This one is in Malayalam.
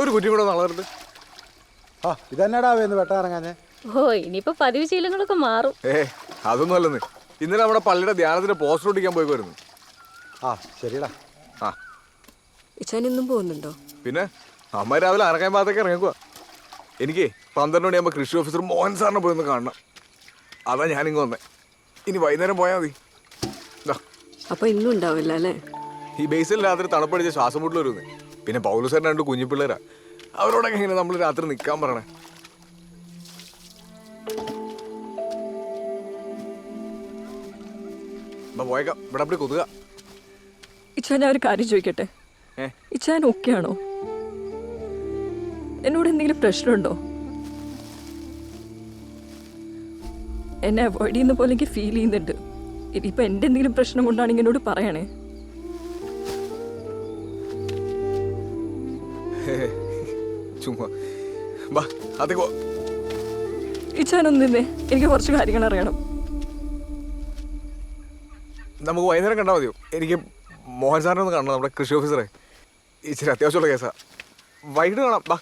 ഒരു കുറ്റി കൂടെ വളർത്ത്. ആ ഇതെന്നാടാ വേന്ന് വെട്ടാറങ്ങാഞ്ഞേ? ഓ ഇനിയിപ്പോ പതിവ് ശീലങ്ങളൊക്കെ മാറും. അതൊന്നും അല്ലെന്ന്. ഇന്നലെ നമ്മുടെ പള്ളിയുടെ ധ്യാനത്തിന് പോസ്റ്റർ ഒട്ടിക്കാൻ പോയി വരുന്നു. ആ ശരിടാ. ആ ഇച്ചാൻ ഇന്നും പോകുന്നുണ്ടോ? പിന്നെ അമ്മ രാവിലെ അറക്കാൻ ഭാഗത്തേക്ക് ഇറങ്ങിക്കുക. എനിക്ക് 12 മണിയാകുമ്പോൾ കൃഷി ഓഫീസർ മോഹൻ സാറിനെ പോയി ഒന്ന് കാണണം. അതാ ഞാനിങ്ങ് വന്നേ. ഇനി വൈകുന്നേരം പോയാൽ മതി. അപ്പൊ ഇന്നും ഉണ്ടാവില്ല അല്ലേ? ഈ ബേസിൽ രാത്രി തണുപ്പടിച്ച് ശ്വാസം മുട്ടൽ വരുന്നേ. പിന്നെ പൗലുസാറിന് 2 കുഞ്ഞു പിള്ളേരാ. അവരോടൊക്കെ എങ്ങനെ നമ്മൾ രാത്രി നിൽക്കാൻ പറയണേ? പോയേക്കാം. ഇവിടെ അപ്പടി കൊതുക. ഇച്ചാൻ ഞാൻ ഒരു കാര്യം ചോദിക്കട്ടെ? ഇച്ചാൻ ഓക്കെ ആണോ? എന്നോട് എന്തെങ്കിലും പ്രശ്നമുണ്ടോ? എന്നെ അവോയ്ഡ് ചെയ്യുന്ന പോലെ എനിക്ക് ഫീൽ ചെയ്യുന്നുണ്ട്. ഇനിയിപ്പോൾ എൻ്റെ എന്തെങ്കിലും പ്രശ്നം കൊണ്ടാണെങ്കിൽ എന്നോട് പറയണേ. ചുമ്മാ ബാ അതേക്കോ. ഇച്ചാനൊന്നു നിന്നേ, എനിക്ക് കുറച്ച് കാര്യങ്ങൾ അറിയണം. നമുക്ക് വൈകുന്നേരം കണ്ടാൽ മതിയോ? എനിക്ക് മോഹൻ സാറിനെ ഒന്ന് കാണണം, നമ്മുടെ കൃഷി ഓഫീസറെ. ഇച്ചിരി അത്യാവശ്യമുള്ള കേസാ. വൈകിട്ട് കാണാം. ബാ.